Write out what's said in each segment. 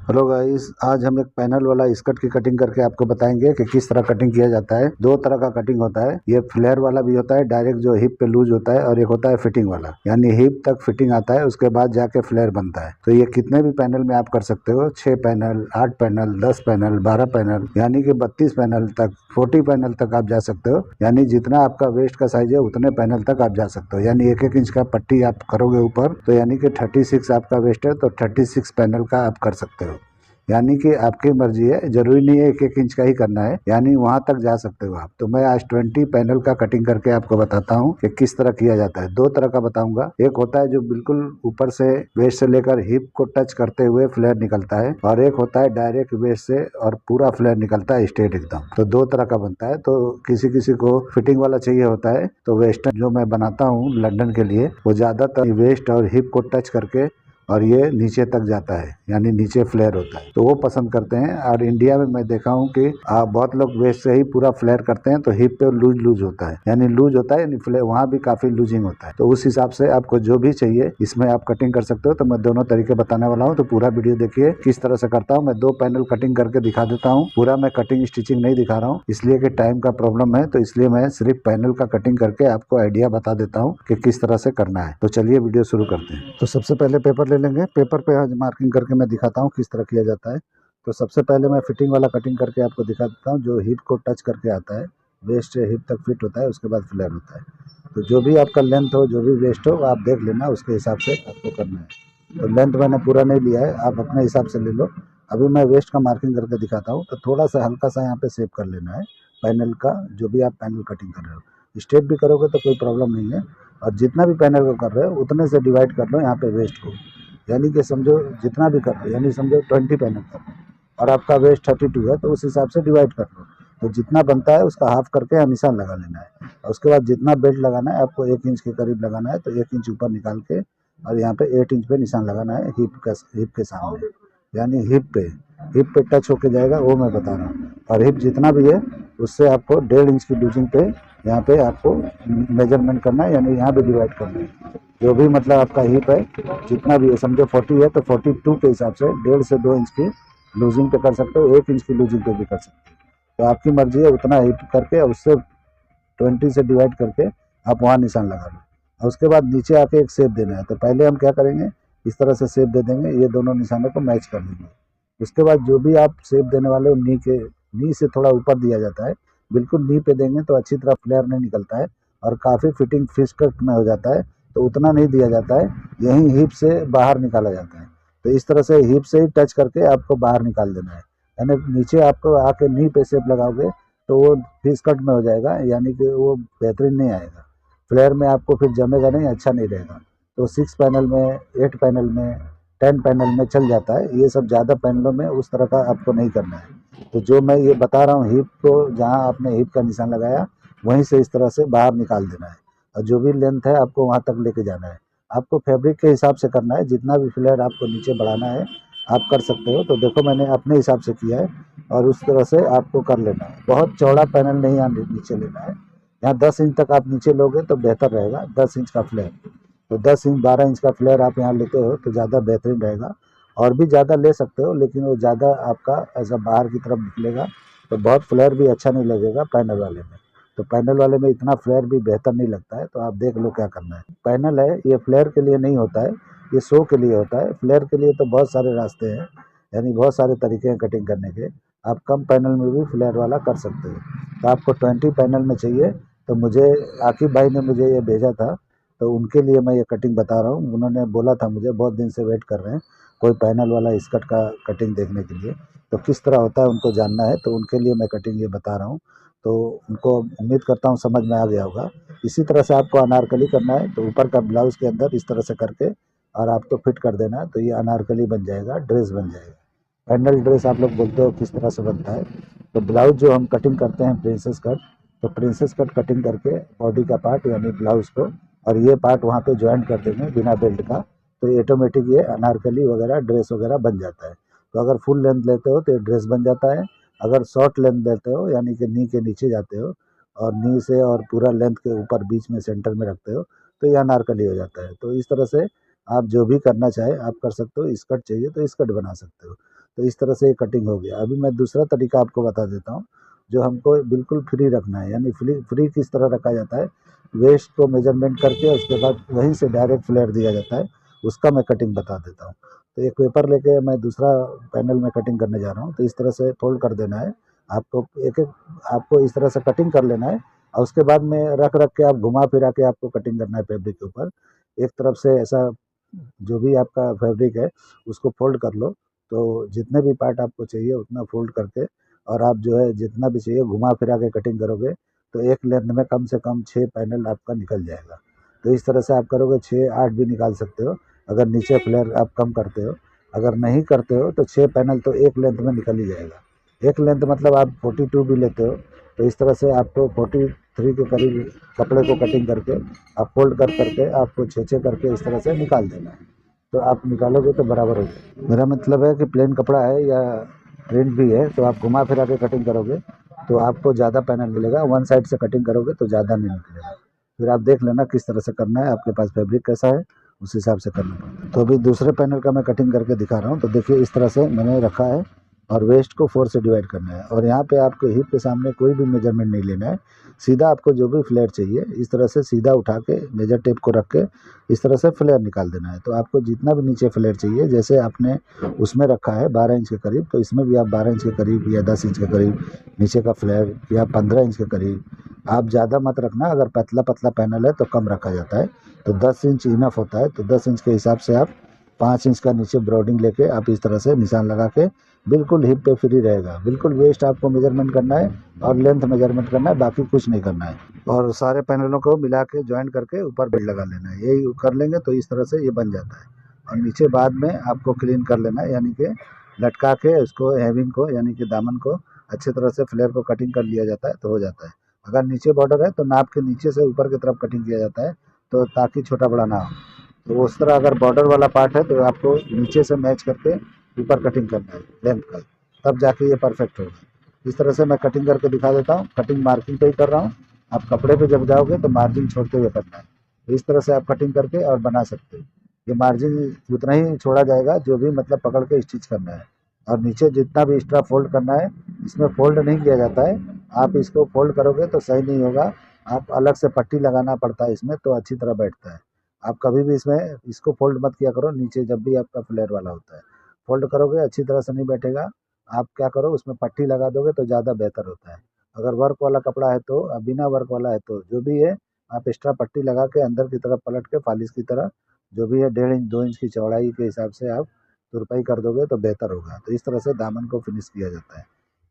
Hello guys, आज हम एक पैनल वाला स्कर्ट की कटिंग करके आपको बताएंगे कि किस तरह कटिंग किया जाता है। दो तरह का कटिंग होता है, ये फ्लेयर वाला भी होता है, डायरेक्ट जो हिप पे लूज होता है, और एक होता है फिटिंग वाला, यानी हिप तक फिटिंग आता है, उसके बाद जाके फ्लेयर बनता है। तो ये कितने भी पैनल में आप कर सकते हो, 6 पैनल, 8 पैनल, 10 पैनल, 12 पैनल, यानी कि 32 पैनल तक, 40 पैनल तक आप जा सकते हो। यानी जितना आपका वेस्ट का साइज है उतने पैनल तक आप जा सकते हो। यानी 1-1 इंच का पट्टी आप करोगे ऊपर, तो यानी कि 36 आपका वेस्ट है, तो 36 पैनल का आप कर सकते हो। यानी कि आपकी मर्जी है, जरूरी नहीं है 1-1 इंच का ही करना है, यानी वहां तक जा सकते हो आप। तो मैं आज 20 पैनल का कटिंग करके आपको बताता हूँ कि किस तरह किया जाता है। दो तरह का बताऊंगा, एक होता है जो बिल्कुल ऊपर से वेस्ट से लेकर हिप को टच करते हुए फ्लेयर निकलता है, और एक होता है डायरेक्ट वेस्ट से और पूरा फ्लेयर निकलता है स्ट्रेट एकदम। तो दो तरह का बनता है। तो किसी किसी को फिटिंग वाला चाहिए होता है, तो वेस्टर्न जो मैं बनाता हूँ लंदन के लिए, वो ज्यादातर वेस्ट और हिप को टच करके और ये नीचे तक जाता है, यानी नीचे फ्लेयर होता है, तो वो पसंद करते हैं। और इंडिया में मैं देखा हूँ कि बहुत लोग वेस्ट से ही पूरा फ्लेयर करते हैं, तो हिप पे लूज लूज होता है, यानी लूज होता है, यानी फ्लेयर वहाँ भी काफी लूजिंग होता है। तो उस हिसाब से आपको जो भी चाहिए इसमें आप कटिंग कर सकते हो। तो मैं दोनों तरीके बताने वाला हूँ, तो पूरा वीडियो देखिए किस तरह से करता हूँ। मैं 2 पैनल कटिंग करके दिखा देता हूँ, पूरा मैं कटिंग स्टिचिंग नहीं दिखा रहा हूँ, इसलिए कि टाइम का प्रॉब्लम है। तो इसलिए मैं सिर्फ पैनल का कटिंग करके आपको आइडिया बता देता हूँ कि किस तरह से करना है। तो चलिए वीडियो शुरू करते हैं। तो सबसे पहले पेपर ले लेंगे, पेपर पे आज मार्किंग करके मैं दिखाता हूँ किस तरह किया जाता है। तो सबसे पहले मैं फिटिंग वाला कटिंग करके आपको दिखा देता हूँ, जो हिप को टच करके आता है, वेस्ट से हिप तक फिट होता है, उसके बाद फ्लेयर होता है। तो जो भी आपका लेंथ हो, जो भी वेस्ट हो, आप देख लेना, उसके हिसाब से आपको करना है। तो लेंथ मैंने पूरा नहीं लिया है, आप अपने हिसाब से ले लो। अभी मैं वेस्ट का मार्किंग करके दिखाता हूँ। तो थोड़ा सा हल्का सा यहाँ पे सेव कर लेना है पैनल का, जो भी आप पैनल कटिंग कर रहे हो। स्ट्रेट भी करोगे तो कोई प्रॉब्लम नहीं है, और जितना भी पैनल को कर रहे हो उतने से डिवाइड कर लो यहाँ पे वेस्ट को। यानी कि समझो जितना भी कर लो, यानी समझो 20 पैनल कर लो, और आपका वेस्ट 32 है, तो उस हिसाब से डिवाइड कर लो। तो जितना बनता है उसका हाफ करके यहाँ निशान लगा लेना है। और उसके बाद जितना बेल्ट लगाना है आपको 1 इंच के करीब लगाना है, तो 1 इंच ऊपर निकाल के और यहाँ पे 8 इंच पे निशान लगाना है हिप के सामने, यानी हिप पे टच होके जाएगा, वो मैं बता रहा हूँ। और हिप जितना भी है उससे आपको 1.5 इंच की लूजिंग पे यहाँ पे आपको मेजरमेंट करना है, यानी यहाँ भी डिवाइड करना है। जो भी मतलब आपका हिप है जितना भी है, समझो 40 है तो 42 के हिसाब से 1.5 से 2 इंच की लूजिंग पे कर सकते हो, 1 इंच की लूजिंग पे भी कर सकते हो। तो आपकी मर्जी है, उतना हिप करके और उससे 20 से डिवाइड करके आप वहाँ निशान लगा लो। और उसके बाद नीचे आके एक शेप देना है। तो पहले हम क्या करेंगे, इस तरह से शेप दे देंगे, ये दोनों निशानों को मैच कर देंगे। उसके बाद जो भी आप शेप देने वाले हो, नी से थोड़ा ऊपर दिया जाता है। बिल्कुल नी पे देंगे तो अच्छी तरह फ्लेयर नहीं निकलता है, और काफ़ी फिटिंग फिश कट में हो जाता है, तो उतना नहीं दिया जाता है, यहीं हिप से बाहर निकाला जाता है। तो इस तरह से हिप से ही टच करके आपको बाहर निकाल देना है। यानी नीचे आपको आके नी पे शेप लगाओगे तो वो फिश कट में हो जाएगा, यानी कि वो बेहतरीन नहीं आएगा, फ्लेयर में आपको फिर जमेगा नहीं, अच्छा नहीं रहेगा। तो 6 पैनल में, 8 पैनल में, 10 पैनल में चल जाता है, ये सब ज़्यादा पैनलों में उस तरह का आपको नहीं करना है। तो जो मैं ये बता रहा हूँ, हिप को जहाँ आपने हिप का निशान लगाया वहीं से इस तरह से बाहर निकाल देना है, और जो भी लेंथ है आपको वहाँ तक लेके जाना है। आपको फैब्रिक के हिसाब से करना है, जितना भी फ्लेयर आपको नीचे बढ़ाना है आप कर सकते हो। तो देखो मैंने अपने हिसाब से किया है, और उस तरह से आपको कर लेना है। बहुत चौड़ा पैनल नहीं यहाँ नीचे लेना है, यहाँ 10 इंच तक आप नीचे लोगे तो बेहतर रहेगा, 10 इंच का फ्लेयर। तो 10 इंच 12 इंच का फ्लेयर आप यहाँ लेते हो तो ज़्यादा बेहतरीन रहेगा। और भी ज़्यादा ले सकते हो, लेकिन वो ज़्यादा आपका ऐसा बाहर की तरफ निकलेगा तो बहुत फ्लेयर भी अच्छा नहीं लगेगा पैनल वाले में। तो पैनल वाले में इतना फ्लेयर भी बेहतर नहीं लगता है। तो आप देख लो क्या करना है। पैनल है ये फ्लेयर के लिए नहीं होता है, ये शो के लिए होता है। फ्लेयर के लिए तो बहुत सारे रास्ते हैं, यानी बहुत सारे तरीके हैं कटिंग करने के। आप कम पैनल में भी फ्लेयर वाला कर सकते हो। तो आपको 20 पैनल में चाहिए, तो मुझे आकिब भाई ने मुझे ये भेजा था, तो उनके लिए मैं ये कटिंग बता रहा हूँ। उन्होंने बोला था मुझे, बहुत दिन से वेट कर रहे हैं कोई पैनल वाला स्कर्ट का कटिंग देखने के लिए, तो किस तरह होता है उनको जानना है, तो उनके लिए मैं कटिंग ये बता रहा हूँ। तो उनको उम्मीद करता हूँ समझ में आ गया होगा। इसी तरह से आपको अनारकली करना है, तो ऊपर का ब्लाउज के अंदर इस तरह से करके और आपको फिट कर देना है, तो ये अनारकली बन जाएगा, ड्रेस बन जाएगा। पैंडल ड्रेस आप लोग बोलते हो किस तरह से बनता है। तो ब्लाउज जो हम कटिंग करते हैं प्रिंसेस कट, तो प्रिंसेस कट कटिंग करके बॉडी का पार्ट यानी ब्लाउज को, और ये पार्ट वहाँ पे ज्वाइंट कर देंगे बिना बेल्ट का, तो ऑटोमेटिक ये अनारकली वगैरह ड्रेस वगैरह बन जाता है। तो अगर फुल लेंथ लेते हो तो ये ड्रेस बन जाता है। अगर शॉर्ट लेंथ लेते हो, यानी कि नी के नीचे जाते हो और नी से और पूरा लेंथ के ऊपर बीच में सेंटर में रखते हो, तो ये अनारकली हो जाता है। तो इस तरह से आप जो भी करना चाहे आप कर सकते हो। स्कर्ट चाहिए तो स्कर्ट बना सकते हो। तो इस तरह से ये कटिंग हो गया। अभी मैं दूसरा तरीका आपको बता देता हूँ जो हमको बिल्कुल फ्री रखना है। यानी फ्री किस तरह रखा जाता है, वेस्ट को मेजरमेंट करके उसके बाद वहीं से डायरेक्ट फ्लेयर दिया जाता है, उसका मैं कटिंग बता देता हूँ। तो एक पेपर लेके मैं दूसरा पैनल में कटिंग करने जा रहा हूँ। तो इस तरह से फोल्ड कर देना है आपको, एक एक आपको इस तरह से कटिंग कर लेना है और उसके बाद में रख रख के आप घुमा फिरा के आपको कटिंग करना है फैब्रिक के ऊपर। एक तरफ से ऐसा जो भी आपका फैब्रिक है उसको फोल्ड कर लो, तो जितने भी पार्ट आपको चाहिए उतना फोल्ड करके और आप जो है जितना भी चाहिए घुमा फिरा के कटिंग करोगे तो एक लेंथ में कम से कम 6 पैनल आपका निकल जाएगा। तो इस तरह से आप करोगे 6-8 भी निकाल सकते हो अगर नीचे फ्लेयर आप कम करते हो। अगर नहीं करते हो तो 6 पैनल तो एक लेंथ में निकल ही जाएगा। एक लेंथ मतलब आप 42 भी लेते हो तो इस तरह से आपको 43 के करीब कपड़े को कटिंग करके आप फोल्ड करके आपको 6-6 करके इस तरह से निकाल देना है। तो आप निकालोगे तो बराबर हो जाएगा। मेरा मतलब है कि प्लेन कपड़ा है या प्रिंट भी है तो आप घुमा फिरा के कटिंग करोगे तो आपको ज़्यादा पैनल मिलेगा, वन साइड से कटिंग करोगे तो ज़्यादा नहीं निकलेगा। फिर आप देख लेना किस तरह से करना है, आपके पास फैब्रिक कैसा है उस हिसाब से करना पड़ता है। तो अभी दूसरे पैनल का मैं कटिंग करके दिखा रहा हूँ। तो देखिए इस तरह से मैंने रखा है और वेस्ट को 4 से डिवाइड करना है और यहाँ पे आपको हिप के सामने कोई भी मेजरमेंट नहीं लेना है। सीधा आपको जो भी फ्लेयर चाहिए इस तरह से सीधा उठा के मेजर टेप को रख के इस तरह से फ्लेयर निकाल देना है। तो आपको जितना भी नीचे फ्लेयर चाहिए, जैसे आपने उसमें रखा है 12 इंच के करीब, तो इसमें भी आप 12 इंच के करीब या 10 इंच के करीब नीचे का फ्लेयर या 15 इंच के करीब। आप ज़्यादा मत रखना, अगर पतला पतला पैनल है तो कम रखा जाता है, तो 10 इंच इनफ होता है। तो 10 इंच के हिसाब से आप 5 इंच का नीचे ब्रॉडिंग लेके आप इस तरह से निशान लगा के बिल्कुल हिप पे फ्री रहेगा। बिल्कुल वेस्ट आपको मेजरमेंट करना है और लेंथ मेजरमेंट करना है, बाकी कुछ नहीं करना है। और सारे पैनलों को मिला के ज्वाइन करके ऊपर बेल्ट लगा लेना है। यही कर लेंगे तो इस तरह से ये बन जाता है। और नीचे बाद में आपको क्लीन कर लेना है, यानी कि लटका के उसको हैविंग को यानी कि दामन को अच्छी तरह से फ्लेयर को कटिंग कर लिया जाता है तो हो जाता है। अगर नीचे बॉर्डर है तो नाप के नीचे से ऊपर की तरफ कटिंग किया जाता है, तो ताकि छोटा बड़ा ना हो। तो उस तरह अगर बॉर्डर वाला पार्ट है तो आपको नीचे से मैच करके ऊपर कटिंग करना है लेंथ का, तब जाके ये परफेक्ट होगा। इस तरह से मैं कटिंग करके दिखा देता हूँ। कटिंग मार्किंग पे ही कर रहा हूँ, आप कपड़े पे जब जाओगे तो मार्जिन छोड़ते हुए करना है। तो इस तरह से आप कटिंग करके और बना सकते हो। ये मार्जिन उतना ही छोड़ा जाएगा जो भी मतलब पकड़ के स्टिच करना है। और नीचे जितना भी एक्स्ट्रा फोल्ड करना है इसमें फोल्ड नहीं किया जाता है। आप इसको फोल्ड करोगे तो सही नहीं होगा, आप अलग से पट्टी लगाना पड़ता है इसमें, तो अच्छी तरह बैठता है। आप कभी भी इसमें इसको फोल्ड मत किया करो नीचे, जब भी आपका फ्लेयर वाला होता है फोल्ड करोगे अच्छी तरह से नहीं बैठेगा। आप क्या करो उसमें पट्टी लगा दोगे तो ज़्यादा बेहतर होता है। अगर वर्क वाला कपड़ा है तो, बिना वर्क वाला है तो जो भी है आप एक्स्ट्रा पट्टी लगा के अंदर की तरफ पलट के फालिस की तरह जो भी है 1.5 इंच 2 इंच की चौड़ाई के हिसाब से आप तुरपाई कर दोगे तो बेहतर होगा। तो इस तरह से दामन को फिनिश किया जाता है,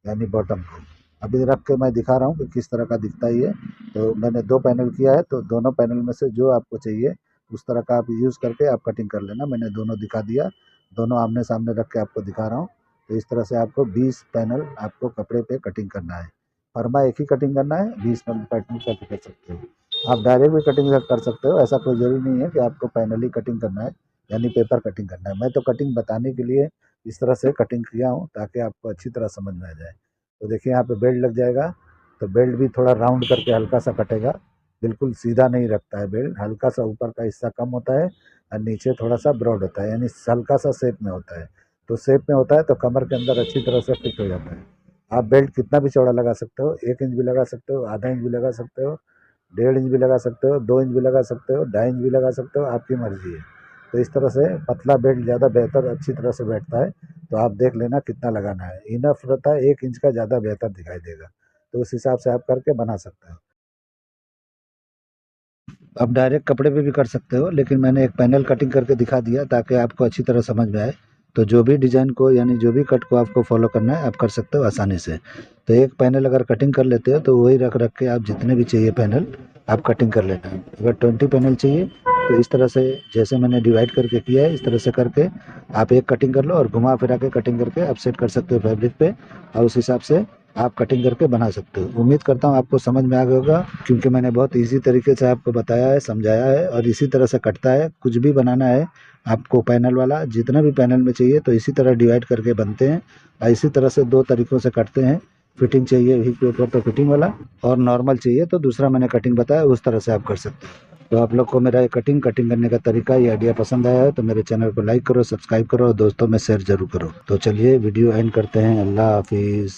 यानी बॉटम को। अभी रख के मैं दिखा रहा हूँ कि किस तरह का दिखता है ये। तो मैंने 2 पैनल किया है, तो दोनों पैनल में से जो आपको चाहिए उस तरह का आप यूज़ करके आप कटिंग कर लेना। मैंने दोनों दिखा दिया, दोनों आमने सामने रख के आपको दिखा रहा हूँ। तो इस तरह से आपको 20 पैनल आपको कपड़े पे कटिंग करना है। फरमा एक ही कटिंग करना है, 20 पैटर्न कट कर सकते हो। आप डायरेक्ट भी कटिंग कर सकते हो, ऐसा कोई ज़रूरी नहीं है कि आपको पैनल ही कटिंग करना है, यानी पेपर कटिंग करना है। मैं तो कटिंग बताने के लिए इस तरह से कटिंग किया हूँ ताकि आपको अच्छी तरह समझ में आ जाए। तो देखिए यहाँ पे बेल्ट लग जाएगा, तो बेल्ट भी थोड़ा राउंड करके हल्का सा कटेगा, बिल्कुल सीधा नहीं रखता है बेल्ट, हल्का सा ऊपर का हिस्सा कम होता है और नीचे थोड़ा सा ब्रॉड होता है, यानी हल्का सा शेप में होता है। तो शेप में होता है तो कमर के अंदर अच्छी तरह से फिट हो जाता है। आप बेल्ट कितना भी चौड़ा लगा सकते हो, 1 इंच भी लगा सकते हो, आधा इंच भी लगा सकते हो, 1.5 इंच भी लगा सकते हो, 2 इंच भी लगा सकते हो, 2.5 इंच भी लगा सकते हो, आपकी मर्जी है। तो इस तरह से पतला बेल्ट ज़्यादा बेहतर अच्छी तरह से बैठता है। तो आप देख लेना कितना लगाना है, इनफ रहता है 1 इंच का, ज़्यादा बेहतर दिखाई देगा। तो उस हिसाब से आप करके बना सकते हो। आप डायरेक्ट कपड़े पे भी कर सकते हो, लेकिन मैंने एक पैनल कटिंग करके दिखा दिया ताकि आपको अच्छी तरह समझ में आए। तो जो भी डिज़ाइन को यानी जो भी कट को आपको फॉलो करना है आप कर सकते हो आसानी से। तो एक पैनल अगर कटिंग कर लेते हो तो वही रख रख के आप जितने भी चाहिए पैनल आप कटिंग कर लेना है। अगर 20 पैनल चाहिए तो इस तरह से जैसे मैंने डिवाइड करके किया है इस तरह से करके आप एक कटिंग कर लो और घुमा फिरा के कटिंग करके आप सेट कर सकते हो फैब्रिक पे, और उस हिसाब से आप कटिंग करके बना सकते हो। उम्मीद करता हूँ आपको समझ में आ गया होगा, क्योंकि मैंने बहुत इजी तरीके से आपको बताया है, समझाया है। और इसी तरह से कटता है, कुछ भी बनाना है आपको पैनल वाला जितना भी पैनल में चाहिए तो इसी तरह डिवाइड करके बनते हैं। और इसी तरह से 2 तरीक़ों से कटते हैं। फिटिंग चाहिए हिप के ऊपर तो फिटिंग वाला, और नॉर्मल चाहिए तो दूसरा मैंने कटिंग बताया उस तरह से आप कर सकते हैं। तो आप लोग को मेरा ये कटिंग करने का तरीका, ये आइडिया पसंद आया है तो मेरे चैनल को लाइक करो, सब्सक्राइब करो और दोस्तों में शेयर जरूर करो। तो चलिए वीडियो एंड करते हैं। अल्लाह हाफिज।